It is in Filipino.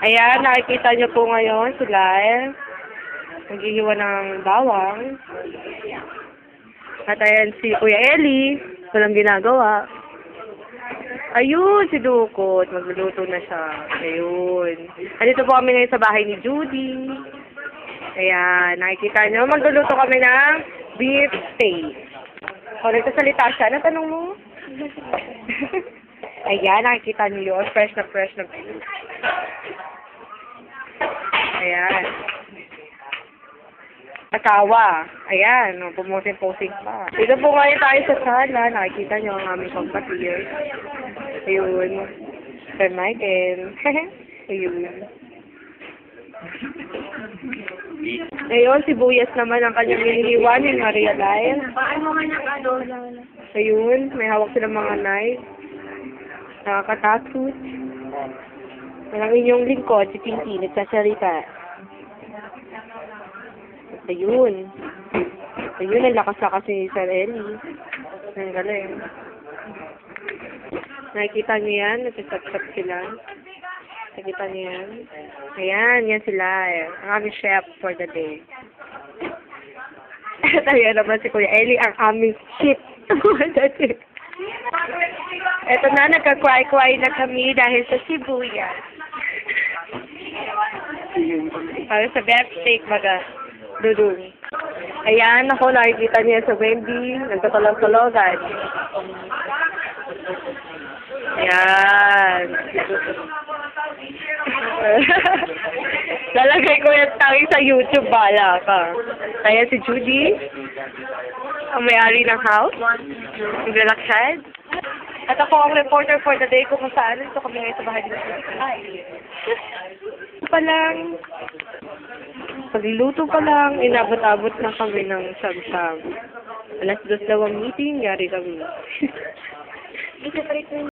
Ayan, nakikita niyo po ngayon sila naghihiwa ng bawang. At ayan si Kuya Eli, walang ginagawa. Ayun, si Dukot, magluluto na siya. Ayun. Andito po kami ngayon sa bahay ni Judy. Ayan, nakikita niyo, magluluto kami ng beef steak. O, nagsasalita siya. Ano tanong mo? Ayan, nakikita niyo yun. Fresh na beef. Ayan. Asawa. Ayan, pumusin-pusing pa. Dito po ngayon tayo sa sala. Nakikita niyo ang aming pagpatir. Ayun. Sir Michael. Ayun. Ayun, si Buyas naman ang kanyang nililiwan, yung na-realize. Ayun, may hawak silang mga knife. Nakakatakot. Ang inyong lingkod, si Pinky, nagsasalita. Ayun. Ayun, ang lakas na kasi ni Sir Eli. Ang galing. Nakikita niyo yan? Nagsasap-sap sila. Nakikita niyo yan? Ayan, yan sila ang aming chef for the day. At ayan naman si Kuya Eli, ang aming chef for the day. Eto na, nagka-cry-cry na kami dahil sa sibuyas. Para sa beef steak, dudong. Ayan, ako nakikita niya sa Wendy, nagtatulog-tulogan. Ayan. Lalagay ko yung tangi sa YouTube, bala ka. Ayan si Judy, ang may-ari ng house, naglalaksad. At ako ang reporter for the day kung saan ito kami ngayon sa bahay nila. Pagluluto pa lang, inabot-abot na kami ng sab-sab. 2:00 daw ang meeting, yari kami.